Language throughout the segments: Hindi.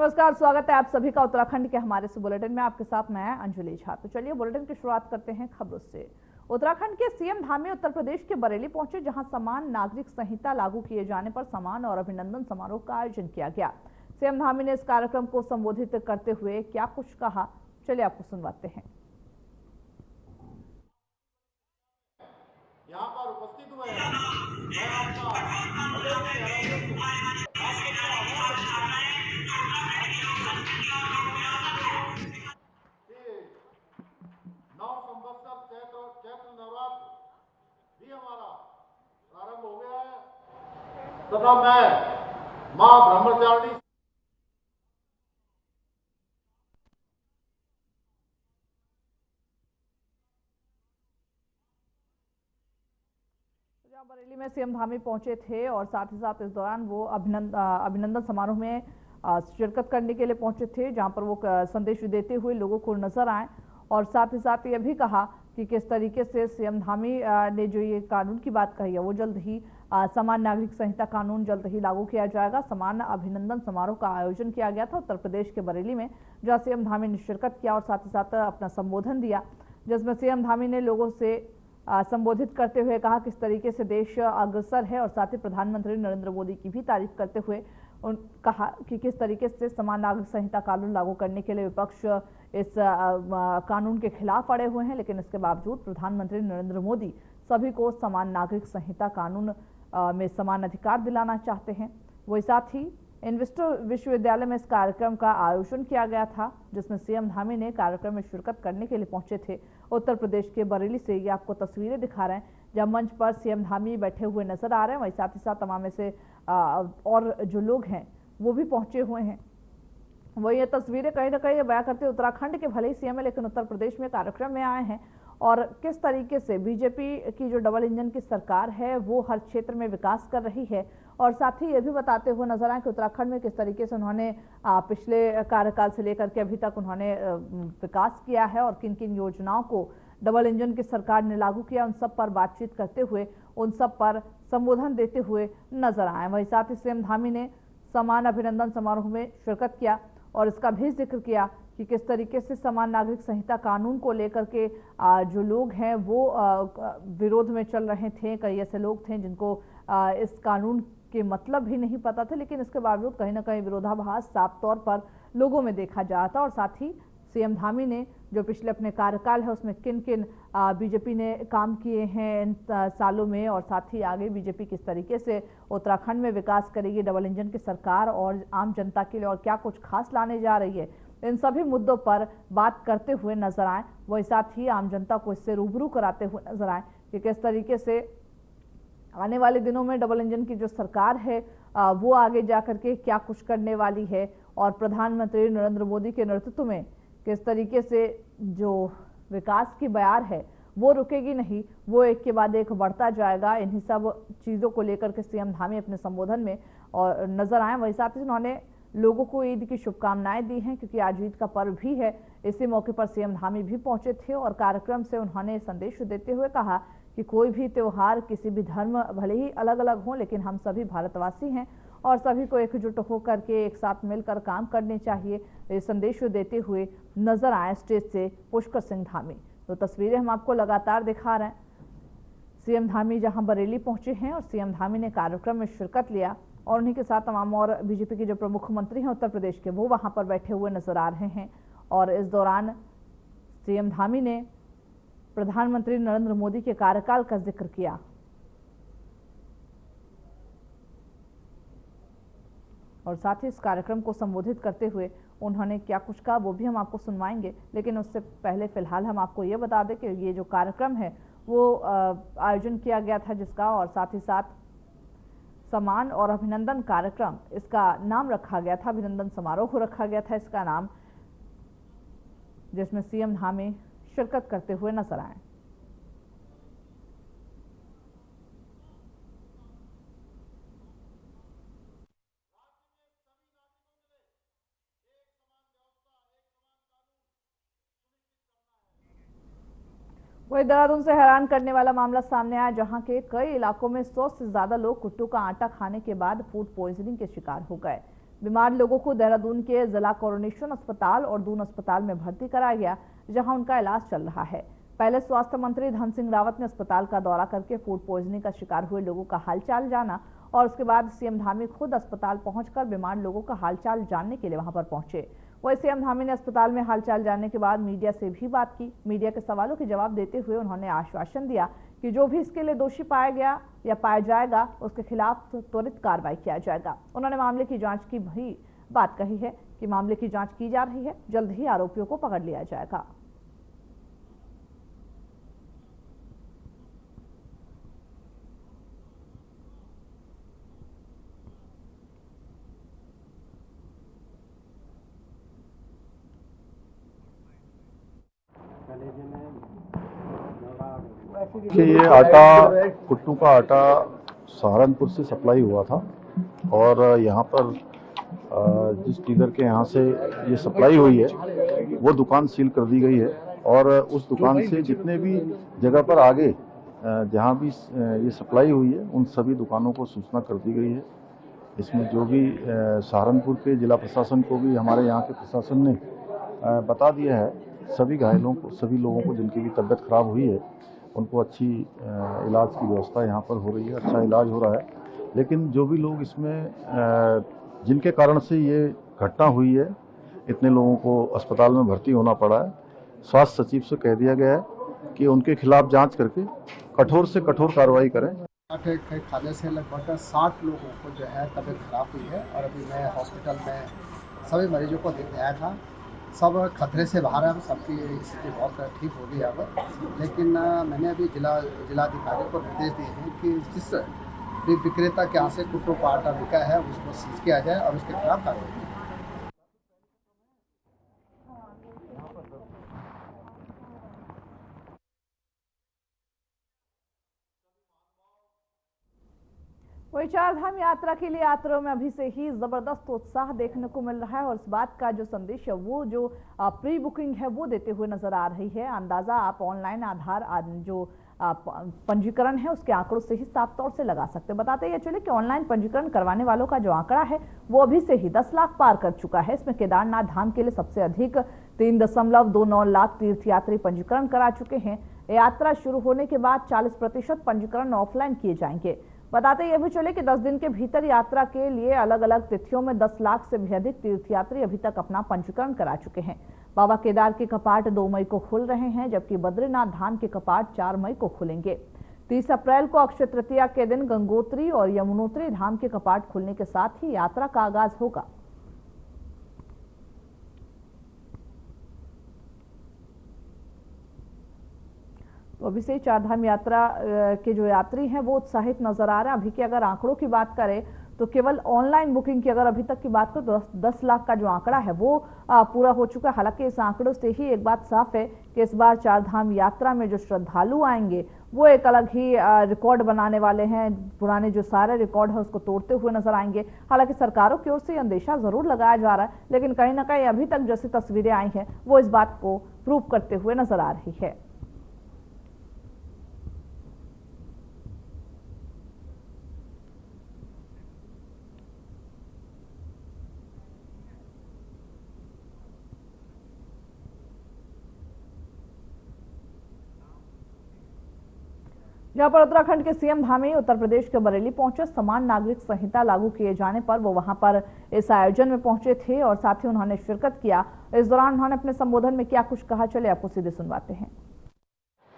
नमस्कार, स्वागत है आप सभी का उत्तराखंड के हमारे इस बुलेटिन में। आपके साथ मैं अंजलि झा। तो चलिए बुलेटिन की शुरुआत करते हैं खबरों से। उत्तराखंड के सीएम धामी उत्तर प्रदेश के बरेली पहुंचे, जहां समान नागरिक संहिता लागू किए जाने पर सम्मान और अभिनंदन समारोह का आयोजन किया गया। सीएम धामी ने इस कार्यक्रम को संबोधित करते हुए क्या कुछ कहा, चलिए आपको सुनवाते हैं। यहाँ पर उपस्थित हुए हैं, मैं आपका नव संवत्सर चैत्र नवरात्र भी हमारा प्रारंभ हो गया है तथा मैं मां ब्रह्मचारिणी बरेली में सीएम धामी पहुंचे थे और साथ ही साथ इस दौरान वो अभिनंदन समारोह में शिरकत करने के लिए पहुंचे थे, जहां पर वो संदेश देते हुए लोगों को नजर आए। और साथ ही साथ ये भी कहा कि किस तरीके से सीएम धामी ने जो ये कानून की बात कही है, वो जल्द ही समान नागरिक संहिता कानून जल्द ही लागू किया जाएगा। समान अभिनंदन समारोह का आयोजन किया गया था उत्तर प्रदेश के बरेली में, जहाँ सीएम धामी ने शिरकत किया और साथ ही साथ अपना संबोधन दिया, जिसमें सीएम धामी ने लोगों से संबोधित करते हुए कहा किस तरीके से देश अग्रसर है और साथ ही प्रधानमंत्री नरेंद्र मोदी की भी तारीफ करते हुए कहा कि किस तरीके से समान नागरिक संहिता कानून लागू करने के लिए विपक्ष इस कानून के खिलाफ अड़े हुए हैं, लेकिन इसके बावजूद प्रधानमंत्री नरेंद्र मोदी सभी को समान नागरिक संहिता कानून में समान अधिकार दिलाना चाहते हैं। वही साथ ही इन्वेस्टर विश्वविद्यालय में इस कार्यक्रम का आयोजन किया गया था, जिसमें सीएम धामी ने कार्यक्रम में शिरकत करने के लिए पहुंचे थे। उत्तर प्रदेश के बरेली से ये आपको तस्वीरें दिखा रहे हैं, जब मंच पर सीएम धामी बैठे हुए नजर आ रहे हैं। वहीं साथ ही साथ तमाम में से और जो लोग हैं वो भी पहुंचे हुए हैं। वही ये तस्वीरें कहीं ना कहीं बयां करते हैं उत्तराखंड के भले ही सीएम है, लेकिन उत्तर प्रदेश में कार्यक्रम में आए हैं और किस तरीके से बीजेपी की जो डबल इंजन की सरकार है वो हर क्षेत्र में विकास कर रही है। और साथ ही ये भी बताते हुए नजर आए कि उत्तराखंड में किस तरीके से उन्होंने पिछले कार्यकाल से लेकर के अभी तक उन्होंने विकास किया है और किन किन योजनाओं को डबल इंजन की सरकार ने लागू किया, उन सब पर बातचीत करते हुए उन सब पर संबोधन देते हुए नजर आए। वहीं साथ ही सीएम धामी ने समान अभिनंदन समारोह में शिरकत किया और इसका भी जिक्र किया कि किस तरीके से समान नागरिक संहिता कानून को लेकर के जो लोग हैं वो विरोध में चल रहे थे। कई ऐसे लोग थे जिनको इस कानून के मतलब ही नहीं पता थे, लेकिन इसके बावजूद कहीं ना कहीं विरोधाभास साफ तौर पर लोगों में देखा जा रहा था। और साथ ही सीएम धामी ने जो पिछले अपने कार्यकाल है उसमें किन किन बीजेपी ने काम किए हैं इन सालों में, और साथ ही आगे बीजेपी किस तरीके से उत्तराखंड में विकास करेगी डबल इंजन की सरकार और आम जनता के लिए और क्या कुछ खास लाने जा रही है, इन सभी मुद्दों पर बात करते हुए नजर आए। वही साथ ही आम जनता को इससे रूबरू कराते हुए नजर आए कि किस तरीके से आने वाले दिनों में डबल इंजन की जो सरकार है वो आगे जाकर के क्या कुछ करने वाली है और प्रधानमंत्री नरेंद्र मोदी के नेतृत्व में किस तरीके से जो विकास की बयार है वो रुकेगी नहीं, वो एक के बाद एक बढ़ता जाएगा। इन्हीं सब चीज़ों को लेकर के सीएम धामी अपने संबोधन में और नजर आए। वही साथ ही उन्होंने लोगों को ईद की शुभकामनाएं दी हैं, क्योंकि आज ईद का पर्व भी है। इसी मौके पर सीएम धामी भी पहुंचे थे और कार्यक्रम से उन्होंने संदेश देते हुए कहा कि कोई भी त्योहार, किसी भी धर्म भले ही अलग अलग हों, लेकिन हम सभी भारतवासी हैं और सभी को एकजुट होकर के एक साथ मिलकर काम करने चाहिए। ये संदेश देते हुए नजर आए स्टेज से पुष्कर सिंह धामी। तो तस्वीरें हम आपको लगातार दिखा रहे हैं। सीएम धामी जहां बरेली पहुंचे हैं और सीएम धामी ने कार्यक्रम में शिरकत लिया और उन्हीं के साथ तमाम और बीजेपी के जो प्रमुख मंत्री हैं उत्तर प्रदेश के, वो वहां पर बैठे हुए नजर आ रहे हैं। और इस दौरान सीएम धामी ने प्रधानमंत्री नरेंद्र मोदी के कार्यकाल का जिक्र किया। और साथ ही इस कार्यक्रम को संबोधित करते हुए उन्होंने क्या कुछ कहा वो भी हम आपको सुनवाएंगे, लेकिन उससे पहले फिलहाल हम आपको ये बता दें कि ये जो कार्यक्रम है वो आयोजन किया गया था जिसका, और साथ ही साथ सम्मान और अभिनंदन कार्यक्रम इसका नाम रखा गया था, अभिनंदन समारोह रखा गया था इसका नाम, जिसमें सीएम धामी शिरकत करते हुए नजर आए। वही देहरादून से हैरान करने वाला मामला सामने आया, जहां के कई इलाकों में 100 से ज्यादा लोग कुट्टू का आटा खाने के बाद फूड पॉइजनिंग के शिकार हो गए। बीमार लोगों को देहरादून के जिला कोरोनेशन अस्पताल और दून अस्पताल में भर्ती कराया गया, जहां उनका इलाज चल रहा है। पहले स्वास्थ्य मंत्री धन सिंह रावत ने अस्पताल का दौरा करके फूड पॉइजनिंग का शिकार हुए लोगों का हालचाल जाना और उसके बाद सीएम धामी खुद अस्पताल पहुंचकर बीमार लोगों का हालचाल जानने के लिए वहां पर पहुंचे। वहीं सीएम धामी ने अस्पताल में हालचाल जानने के बाद मीडिया से भी बात की। मीडिया के सवालों के जवाब देते हुए उन्होंने आश्वासन दिया कि जो भी इसके लिए दोषी पाया गया या पाया जाएगा उसके खिलाफ त्वरित कार्रवाई किया जाएगा। उन्होंने मामले की जांच की भी बात कही है कि मामले की जांच की जा रही है, जल्द ही आरोपियों को पकड़ लिया जाएगा। कि ये आटा, कुट्टू का आटा सहारनपुर से सप्लाई हुआ था और यहाँ पर जिस डीलर के यहाँ से ये सप्लाई हुई है वो दुकान सील कर दी गई है और उस दुकान से जितने भी जगह पर आगे जहाँ भी ये सप्लाई हुई है उन सभी दुकानों को सूचना कर दी गई है। इसमें जो भी सहारनपुर के जिला प्रशासन को भी हमारे यहाँ के प्रशासन ने बता दिया है, सभी घायलों को, सभी लोगों को जिनकी भी तबीयत खराब हुई है उनको अच्छी इलाज की व्यवस्था यहाँ पर हो रही है, अच्छा इलाज हो रहा है। लेकिन जो भी लोग इसमें जिनके कारण से ये घटना हुई है, इतने लोगों को अस्पताल में भर्ती होना पड़ा है, स्वास्थ्य सचिव से कह दिया गया है कि उनके खिलाफ जांच करके कठोर से कठोर कार्रवाई करें। खाने से लगभग 60 लोगों को जो है तबीयत खराब हुई है और अभी मैं हॉस्पिटल में सभी मरीजों को दिखाया था, सब खतरे से बाहर है, सबकी स्थिति बहुत ठीक हो गई है अब। लेकिन मैंने अभी जिलाधिकारी को निर्देश दिए हैं कि जिस विक्रेता के यहाँ से कुट्टू का आटा बिका है उसको सीज किया जाए और उसके खिलाफ कार्रवाई की। वही चारधाम यात्रा के लिए यात्रियों में अभी से ही जबरदस्त उत्साह देखने को मिल रहा है और इस बात का जो संदेश है वो जो प्री बुकिंग है वो देते हुए नजर आ रही है। अंदाजा आप ऑनलाइन आधार जो पंजीकरण है उसके आंकड़ों से ही साफ तौर से लगा सकते हैं। बताते ये चले कि ऑनलाइन पंजीकरण करवाने वालों का जो आंकड़ा है वो अभी से ही 10 लाख पार कर चुका है। इसमें केदारनाथ धाम के लिए सबसे अधिक 3.29 लाख तीर्थयात्री पंजीकरण करा चुके हैं। यात्रा शुरू होने के बाद 40% पंजीकरण ऑफलाइन किए जाएंगे। बताते ये भी चले कि 10 दिन के भीतर यात्रा के लिए अलग अलग तिथियों में 10 लाख से भी अधिक तीर्थयात्री अभी तक अपना पंजीकरण करा चुके हैं। बाबा केदार के कपाट 2 मई को खुल रहे हैं, जबकि बद्रीनाथ धाम के कपाट 4 मई को खुलेंगे। 30 अप्रैल को अक्षय तृतीया के दिन गंगोत्री और यमुनोत्री धाम के कपाट खुलने के साथ ही यात्रा का आगाज होगा। तो अभी से चारधाम यात्रा के जो यात्री हैं वो उत्साहित नजर आ रहे हैं। अभी के अगर आंकड़ों की बात करें तो केवल ऑनलाइन बुकिंग की अगर अभी तक की बात करें तो 10 लाख का जो आंकड़ा है वो पूरा हो चुका है। हालांकि इस आंकड़ों से ही एक बात साफ है कि इस बार चारधाम यात्रा में जो श्रद्धालु आएंगे वो एक अलग ही रिकॉर्ड बनाने वाले हैं। पुराने जो सारे रिकॉर्ड है उसको तोड़ते हुए नजर आएंगे। हालांकि सरकारों की ओर से अंदेशा जरूर लगाया जा रहा है, लेकिन कहीं ना कहीं अभी तक जैसी तस्वीरें आई हैं वो इस बात को प्रूव करते हुए नजर आ रही है। जहां पर उत्तराखंड के सीएम धामी उत्तर प्रदेश के बरेली पहुंचे। समान नागरिक संहिता लागू किए जाने पर वो वहां पर इस आयोजन में पहुंचे थे और साथ ही उन्होंने शिरकत किया। इस दौरान उन्होंने अपने संबोधन में क्या कुछ कहा, चले आपको सीधे सुनवाते हैं।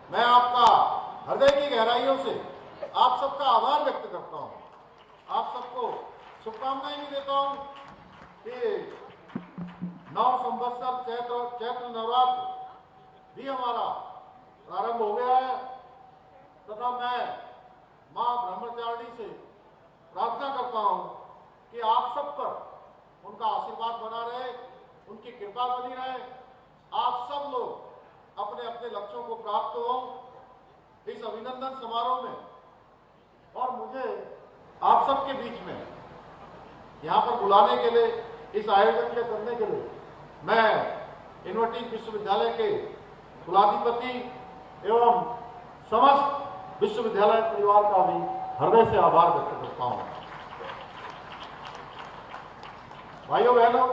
मैं आपका हृदय की गहराइयों से आप सबका आभार व्यक्त करता हूं। आप सबको शुभकामनाएं भी देता हूं कि 9 संवत्सर चैत्र नवरात्र भी हमारा प्रारंभ हो गया है तथा मैं मां ब्रह्मचारिणी से प्रार्थना करता हूं कि आप सब पर उनका आशीर्वाद बना रहे, उनकी कृपा बनी रहे, आप सब लोग अपने अपने लक्ष्यों को प्राप्त हो इस अभिनंदन समारोह में। और मुझे आप सबके बीच में यहाँ पर बुलाने के लिए, इस आयोजन के करने के लिए मैं इनोवेटिव विश्वविद्यालय के कुलाधिपति एवं समस्त विश्वविद्यालय परिवार का भी हृदय से आभार व्यक्त करता हूं। भाइयों बहनों,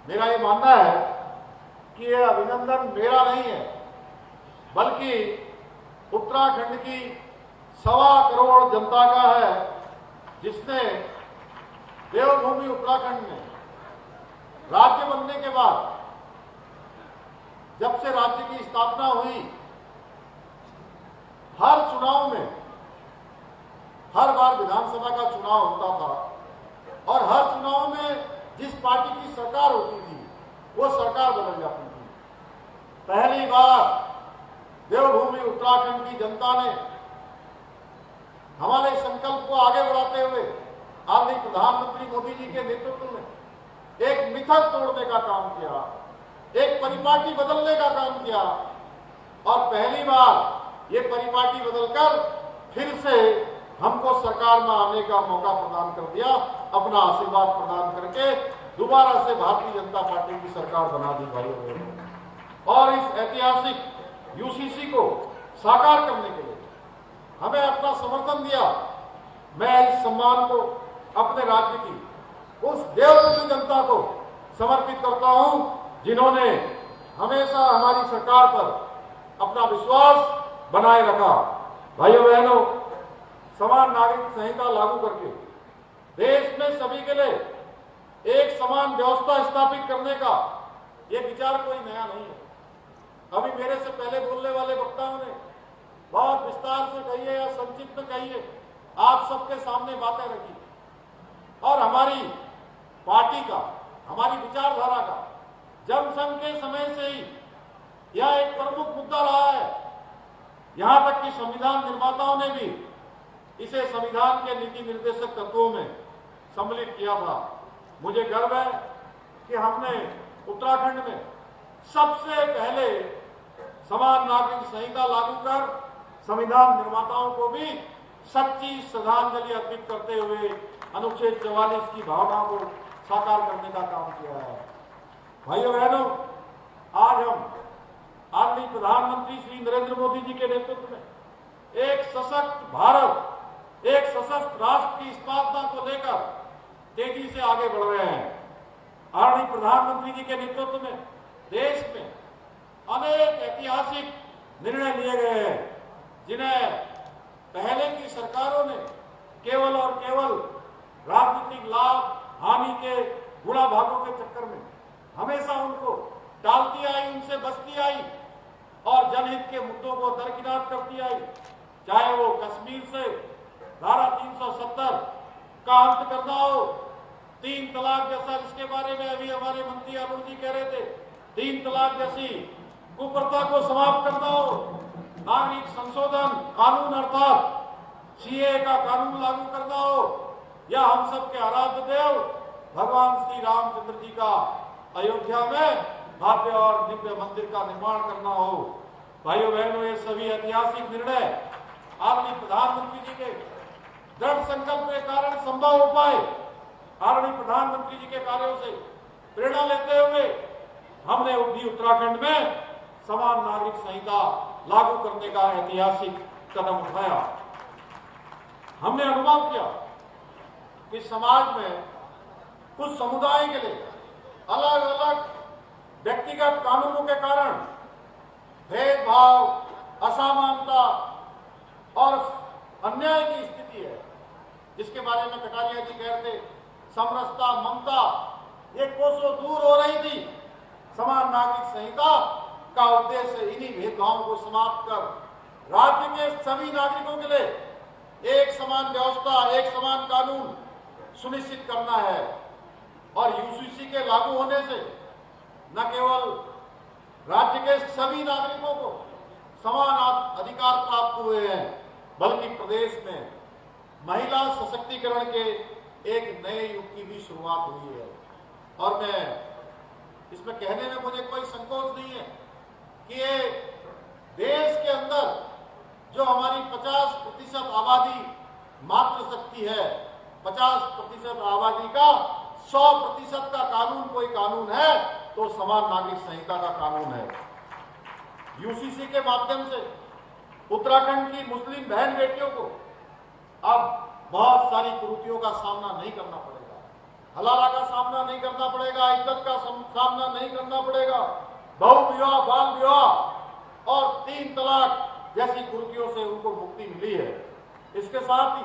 मेरा ये मानना है कि ये अभिनंदन मेरा नहीं है, बल्कि उत्तराखंड की 1.25 करोड़ जनता का है, जिसने देवभूमि उत्तराखंड में राज्य बनने के बाद, जब से राज्य की स्थापना हुई, हर चुनाव में, हर बार विधानसभा का चुनाव होता था और हर चुनाव में जिस पार्टी की सरकार होती थी वो सरकार बदल जाती थी। पहली बार देवभूमि उत्तराखंड की जनता ने हमारे संकल्प को आगे बढ़ाते हुए आदरणीय प्रधानमंत्री मोदी जी के नेतृत्व में एक मिथक तोड़ने का काम किया, एक परिपाटी बदलने का काम किया और पहली बार ये परिपाटी बदलकर फिर से हमको सरकार में आने का मौका प्रदान कर दिया, अपना आशीर्वाद प्रदान करके दोबारा से भारतीय जनता पार्टी की सरकार बना दी भाइयों। और इस ऐतिहासिक यूसीसी को साकार करने के लिए हमें अपना समर्थन दिया। मैं इस सम्मान को अपने राज्य की उस देवभूमि जनता को समर्पित करता हूं, जिन्होंने हमेशा हमारी सरकार पर अपना विश्वास बनाए रखा। भाइयों बहनों, समान नागरिक संहिता लागू करके देश में सभी के लिए एक समान व्यवस्था स्थापित करने का ये विचार कोई नया नहीं है। अभी मेरे से पहले बोलने वाले वक्ताओं ने बहुत विस्तार से कहिए या संक्षिप्त में कहिए, आप सबके सामने बातें रखी और हमारी पार्टी का, हमारी विचारधारा का जनसंघ के समय से ही यह एक प्रमुख मुद्दा रहा है। यहां तक कि संविधान निर्माताओं ने भी इसे संविधान के नीति निर्देशक तत्वों में सम्मिलित किया था। मुझे गर्व है कि हमने उत्तराखंड में सबसे पहले समान नागरिक संहिता लागू कर संविधान निर्माताओं को भी सच्ची श्रद्धांजलि अर्पित करते हुए अनुच्छेद 44 की भावना को साकार करने का काम किया है। भाइयों बहनों, आज हम आदरणीय प्रधानमंत्री श्री नरेंद्र मोदी जी के नेतृत्व में एक सशक्त भारत, एक सशक्त राष्ट्र की स्थापना को लेकर तेजी से आगे बढ़ रहे हैं। आदरणीय प्रधानमंत्री जी के नेतृत्व में देश में अनेक ऐतिहासिक निर्णय लिए गए हैं, जिन्हें पहले की सरकारों ने केवल और केवल राजनीतिक लाभ हानि के गुणा भागों के चक्कर में हमेशा उनको टालती आई, उनसे बचती आई और जनहित के मुद्दों को दरकिनार करती आई। चाहे वो कश्मीर से धारा 370 का अंत करना हो, 3 तलाक जैसा, जिसके बारे में अभी हमारे मंत्री अरुण जी कह रहे थे, 3 तलाक जैसी कुप्रथा को समाप्त करना हो, नागरिक संशोधन कानून अर्थात सीए का कानून लागू करना हो, या हम सब के आराध्य देव भगवान श्री रामचंद्र जी का अयोध्या में भव्य और दिव्य मंदिर का निर्माण करना हो। भाइयों बहनों, ये सभी ऐतिहासिक निर्णय आदरणीय प्रधानमंत्री जी के दृढ़ संकल्प के कारण संभव हो पाए। आदरणीय प्रधानमंत्री जी के कार्यों से प्रेरणा लेते हुए हमने भी उत्तराखंड में समान नागरिक संहिता लागू करने का ऐतिहासिक कदम उठाया। हमने अनुभव किया कि समाज में कुछ समुदाय के लिए अलग अलग व्यक्तिगत कानूनों के कारण भेदभाव, असमानता और अन्याय की स्थिति है, जिसके बारे में कटारिया जी कह रहे थे, समरसता, ममता ये कोसों दूर हो रही थी। समान नागरिक संहिता का उद्देश्य इन्हीं भेदभावों को समाप्त कर राज्य के सभी नागरिकों के लिए एक समान व्यवस्था, एक समान कानून सुनिश्चित करना है। और यूसीसी के लागू होने से न केवल राज्य के सभी नागरिकों को समान अधिकार प्राप्त हुए हैं, बल्कि प्रदेश में महिला सशक्तिकरण के एक नए युग की भी शुरुआत हुई है। और मैं इसमें कहने में मुझे कोई संकोच नहीं है कि ये देश के अंदर जो हमारी 50% आबादी मातृशक्ति है, 50% आबादी का 100% का कानून कोई कानून है तो समान नागरिक संहिता का कानून है। यूसीसी के माध्यम से उत्तराखंड की मुस्लिम बहन बेटियों को अब बहुत सारी कुरीतियों का सामना नहीं करना पड़ेगा। हलाला का सामना नहीं करना पड़ेगा, इज्जत का सामना नहीं करना पड़ेगा, बहु विवाह, बाल विवाह और 3 तलाक जैसी कुरीतियों से उनको मुक्ति मिली है। इसके साथ ही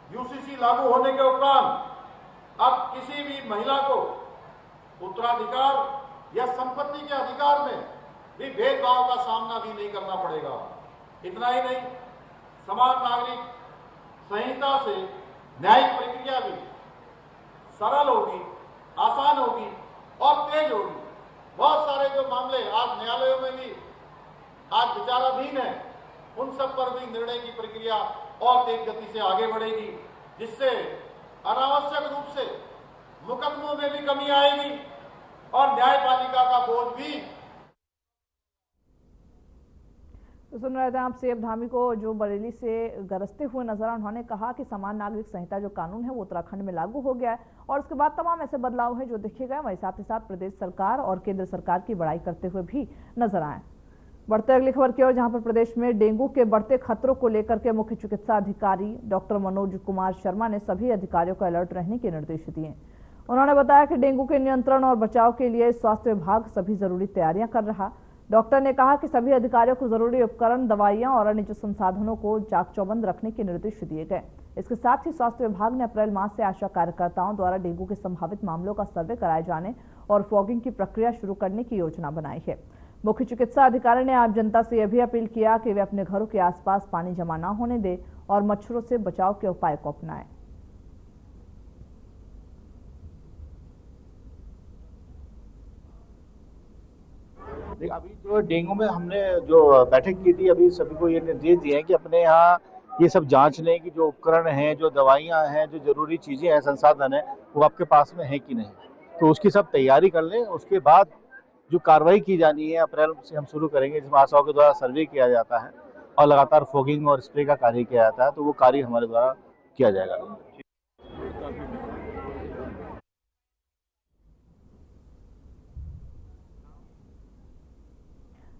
यूसीसी लागू होने के उपरांत अब किसी भी महिला को उत्तराधिकार या संपत्ति के अधिकार में भी भेदभाव का सामना भी नहीं करना पड़ेगा। इतना ही नहीं, समान नागरिक संहिता से न्यायिक प्रक्रिया भी सरल होगी, आसान होगी और तेज होगी। बहुत सारे जो मामले आज न्यायालयों में भी आज विचाराधीन है, उन सब पर भी निर्णय की प्रक्रिया और तेज गति से आगे बढ़ेगी, जिससे अनावश्यक रूप से मुकदमों में भी कमी आएगी और न्यायपालिका का बोझ भी। तो सुन रहे थे आप सीएम धामी को, जो बरेली से गरजते हुए नजर आए। उन्होंने कहा कि समान नागरिक संहिता जो कानून है वो उत्तराखंड में लागू हो गया है और उसके बाद तमाम ऐसे बदलाव है जो देखे गए। वहीं साथ ही साथ प्रदेश सरकार और केंद्र सरकार की बड़ाई करते हुए भी नजर आए। बढ़ते अगली खबर की ओर, जहां पर प्रदेश में डेंगू के बढ़ते खतरों को लेकर के मुख्य चिकित्सा अधिकारी डॉक्टर मनोज कुमार शर्मा ने सभी अधिकारियों को अलर्ट रहने के निर्देश दिए। उन्होंने बताया कि डेंगू के नियंत्रण और बचाव के लिए स्वास्थ्य विभाग सभी जरूरी तैयारियां कर रहा। डॉक्टर ने कहा कि सभी अधिकारियों को जरूरी उपकरण, दवाइयां और अन्य संसाधनों को चाक चौबंद रखने के निर्देश दिए गए। इसके साथ ही स्वास्थ्य विभाग ने अप्रैल माह से आशा कार्यकर्ताओं द्वारा डेंगू के संभावित मामलों का सर्वे कराए जाने और फॉगिंग की प्रक्रिया शुरू करने की योजना बनाई है। मुख्य चिकित्सा अधिकारी ने आम जनता से यह भी अपील किया कि वे अपने घरों के आसपास पानी जमा न होने दें और मच्छरों से बचाव के उपाय को अपनाएं। अभी जो डेंगू में हमने जो बैठक की थी, अभी सभी को ये निर्देश दिए हैं कि अपने यहाँ ये सब जांच लें कि जो उपकरण हैं, जो दवाइयाँ हैं, जो जरूरी चीजें हैं, संसाधन है, वो आपके पास में है कि नहीं। तो उसकी सब तैयारी कर लें। उसके बाद जो कार्रवाई की जानी है अप्रैल से हम शुरू करेंगे, जिसमें आशाओं के द्वारा सर्वे किया जाता है और लगातार फॉगिंग और स्प्रे का कार्य किया जाता है। तो वो कार्य हमारे द्वारा किया जाएगा।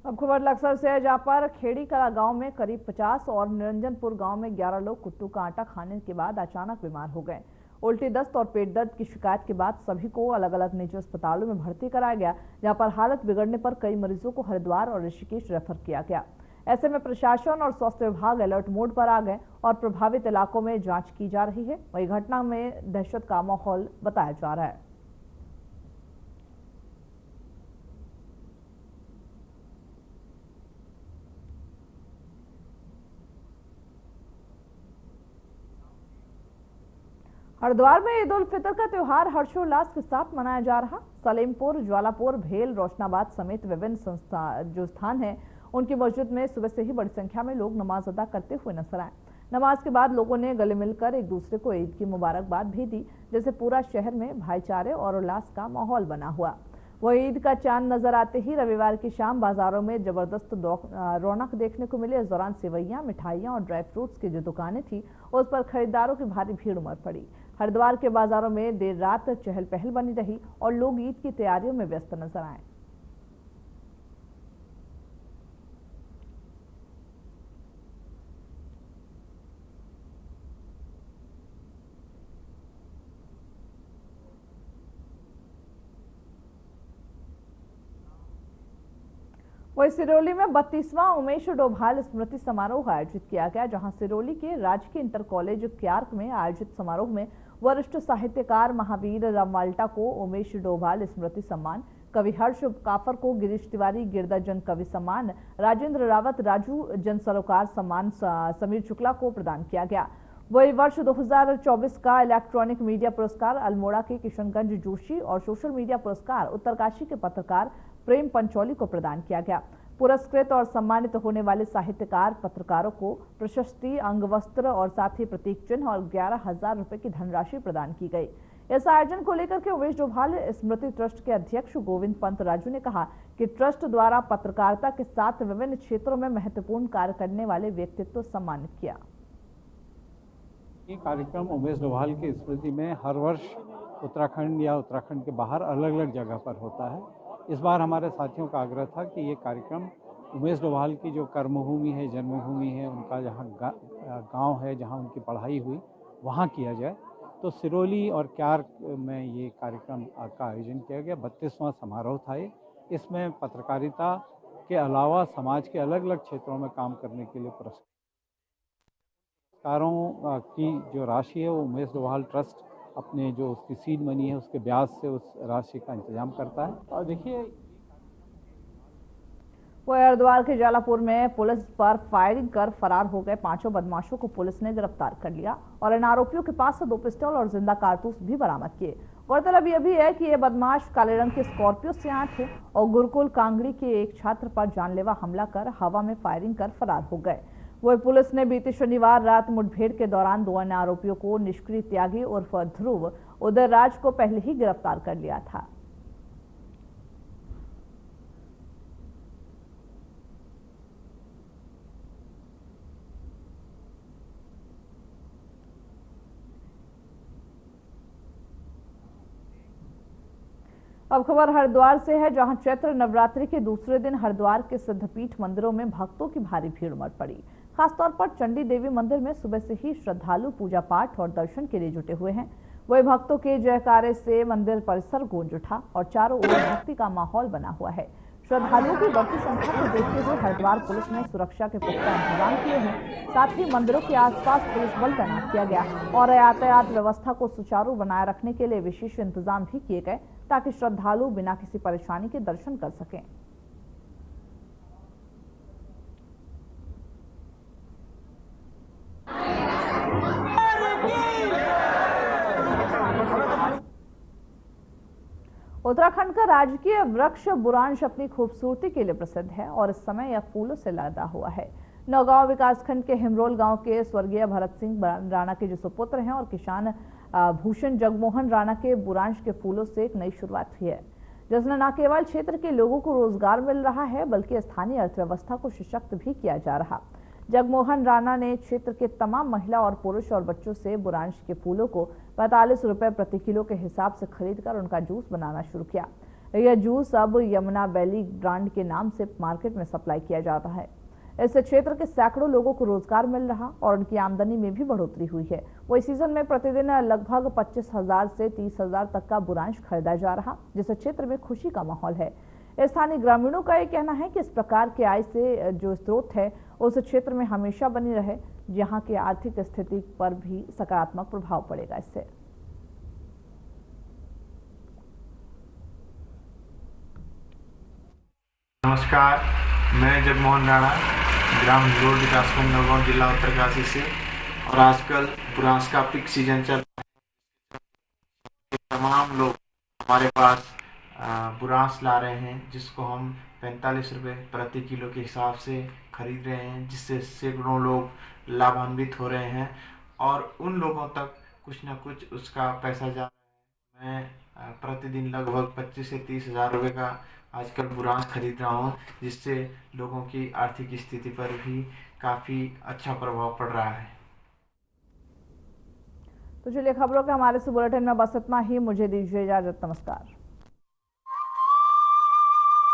अब खबर लक्सर से है, जहां पर खेड़ी कला गांव में करीब 50 और निरंजनपुर गांव में 11 लोग कुट्टू का आटा खाने के बाद अचानक बीमार हो गए। उल्टी, दस्त और पेट दर्द की शिकायत के बाद सभी को अलग अलग निजी अस्पतालों में भर्ती कराया गया, जहां पर हालत बिगड़ने पर कई मरीजों को हरिद्वार और ऋषिकेश रेफर किया गया। ऐसे में प्रशासन और स्वास्थ्य विभाग अलर्ट मोड पर आ गए और प्रभावित इलाकों में जांच की जा रही है। वहीं घटना में दहशत का माहौल बताया जा रहा है। हरिद्वार में ईद उल फितर का त्योहार हर्षोल्लास के साथ मनाया जा रहा। सलेमपुर, ज्वालापुर, भेल, रोशनाबाद समेत विभिन्न जो स्थान हैं, उनकी मस्जिद में सुबह से ही बड़ी संख्या में लोग नमाज अदा करते हुए नजर आए। नमाज के बाद लोगों ने गले मिलकर एक दूसरे को ईद की मुबारकबाद भी दी, जिससे पूरा शहर में भाईचारे और उल्लास का माहौल बना हुआ। वही ईद का चांद नजर आते ही रविवार की शाम बाजारों में जबरदस्त रौनक देखने को मिली। इस दौरान सेवैयां, मिठाइयां और ड्राई फ्रूट्स की जो दुकानें थी, उस पर खरीदारों की भारी भीड़ उमड़ पड़ी। हरिद्वार के बाजारों में देर रात चहल पहल बनी रही और लोग ईद की तैयारियों में व्यस्त नजर आए। वही सिरोली में 32वां उमेश डोभाल स्मृति समारोह आयोजित किया गया, जहां सिरोली के राजकीय इंटर कॉलेज क्यार्क में आयोजित समारोह में वरिष्ठ साहित्यकार महावीर रामवाल्टा को उमेश डोभाल स्मृति सम्मान, कवि हर्ष काफर को गिरीश तिवारी गिरदा जन कवि सम्मान, राजेंद्र रावत राजू जन सरोकार सम्मान समीर शुक्ला को प्रदान किया गया। वही वर्ष 2024 का इलेक्ट्रॉनिक मीडिया पुरस्कार अल्मोड़ा के किशनगंज जोशी और सोशल मीडिया पुरस्कार उत्तरकाशी के पत्रकार प्रेम पंचौली को प्रदान किया गया। पुरस्कृत और सम्मानित होने वाले साहित्यकार, पत्रकारों को प्रशस्ति, अंगवस्त्र और साथ ही प्रतीक चिन्ह और 11,000 रुपए की धनराशि प्रदान की गई। इस आयोजन को लेकर के उमेश डोभाल स्मृति ट्रस्ट के अध्यक्ष गोविंद पंत राजू ने कहा कि ट्रस्ट द्वारा पत्रकारिता के साथ विभिन्न क्षेत्रों में महत्वपूर्ण कार्य करने वाले व्यक्तित्व सम्मानित किया। ये कार्यक्रम उमेश डोभाल की स्मृति में हर वर्ष उत्तराखंड या उत्तराखंड के बाहर अलग अलग जगह पर होता है। इस बार हमारे साथियों का आग्रह था कि ये कार्यक्रम उमेश डोभाल की जो कर्मभूमि है, जन्मभूमि है, उनका जहाँ गांव है, जहाँ उनकी पढ़ाई हुई, वहाँ किया जाए। तो सिरोली और क्यार में ये कार्यक्रम का आयोजन किया गया। 32वां समारोह था ये। इसमें पत्रकारिता के अलावा समाज के अलग अलग क्षेत्रों में काम करने के लिए पुरस्कारों की जो राशि है वो उमेश डोभाल ट्रस्ट अपने जो उसकी सीड मनी है उसके ब्याज से उस राशि का इंतजाम करता है। और देखिए वो हरिद्वार के जालापुर में पुलिस पर फायरिंग कर फरार हो गए 5 बदमाशों को पुलिस ने गिरफ्तार कर लिया और इन आरोपियों के पास से 2 पिस्टल और जिंदा कारतूस भी बरामद किए। गौरतलब यह भी है कि ये बदमाश काले रंग के स्कॉर्पियो से आए थे और गुरुकुल कांगड़ी के एक छात्र पर जानलेवा हमला कर हवा में फायरिंग कर फरार हो गए। वही पुलिस ने बीते शनिवार रात मुठभेड़ के दौरान 2 अन्य आरोपियों को निष्क्रिय त्यागी उर्फ ध्रुव उदय राज को पहले ही गिरफ्तार कर लिया था। अब खबर हरिद्वार से है, जहां चैत्र नवरात्रि के दूसरे दिन हरिद्वार के सिद्धपीठ मंदिरों में भक्तों की भारी भीड़ उमड़ पड़ी। खासतौर पर चंडी देवी मंदिर में सुबह से ही श्रद्धालु पूजा पाठ और दर्शन के लिए जुटे हुए हैं। वही भक्तों के जयकारे से मंदिर परिसर गूंज उठा और चारों ओर भक्ति का माहौल बना हुआ है। श्रद्धालुओं की बढ़ती संख्या को देखते हुए हरिद्वार पुलिस ने सुरक्षा के पुख्ता इंतजाम किए हैं। साथ ही मंदिरों के आसपास पुलिस बल तैनात किया गया और यातायात व्यवस्था को सुचारू बनाए रखने के लिए विशेष इंतजाम भी किए गए ताकि श्रद्धालु बिना किसी परेशानी के दर्शन कर सकें। उत्तराखंड का राजकीय वृक्ष बुरांश अपनी खूबसूरती के लिए प्रसिद्ध है और इस समय यह फूलों से लदा हुआ है। नौगांव विकासखंड के हिमरोल गांव के स्वर्गीय भरत सिंह राणा के जो सुपुत्र हैं और किसान भूषण जगमोहन राणा के बुरांश के फूलों से एक नई शुरुआत हुई है, जिसमें न केवल क्षेत्र के लोगों को रोजगार मिल रहा है बल्कि स्थानीय अर्थव्यवस्था को सशक्त भी किया जा रहा। जगमोहन राणा ने क्षेत्र के तमाम महिला और पुरुष और बच्चों से बुरांश के फूलों को 45 रुपए प्रति किलो के हिसाब से खरीदकर उनका जूस बनाना शुरू किया। यह जूस अब यमुना वैली ब्रांड के नाम से मार्केट में सप्लाई किया जाता है। इससे क्षेत्र के सैकड़ों लोगों को रोजगार मिल रहा और उनकी आमदनी में भी बढ़ोतरी हुई है। वही सीजन में प्रतिदिन लगभग 25,000 से 30,000 तक का बुरांश खरीदा जा रहा, जिससे क्षेत्र में खुशी का माहौल है। स्थानीय ग्रामीणों का यह कहना है कि इस प्रकार के आय से जो स्रोत है उस क्षेत्र में हमेशा बनी रहे, जहां की आर्थिक स्थिति पर भी सकारात्मक प्रभाव पड़ेगा इससे। नमस्कार, मैं जगमोहन राणा, ग्राम हिमरोल विकासखंड नौगांव जिला उत्तरकाशी से। और आजकल बुरांश का पीक सीजन चल रहा है। तमाम लोग हमारे पास बुरांश ला रहे हैं, जिसको हम 45 रुपये प्रति किलो के हिसाब से खरीद रहे हैं, जिससे सैकड़ों लोग लाभान्वित हो रहे हैं और उन लोगों तक कुछ न कुछ उसका पैसा जा रहा है। मैं प्रतिदिन लगभग 25 से 30,000 रुपये का आजकल बुरांश खरीद रहा हूँ, जिससे लोगों की आर्थिक स्थिति पर भी काफ़ी अच्छा प्रभाव पड़ रहा है। तो चलिए खबरों के हमारे से बुलेटिन में बस इतना ही। मुझे दीजिए इजाजत। नमस्कार।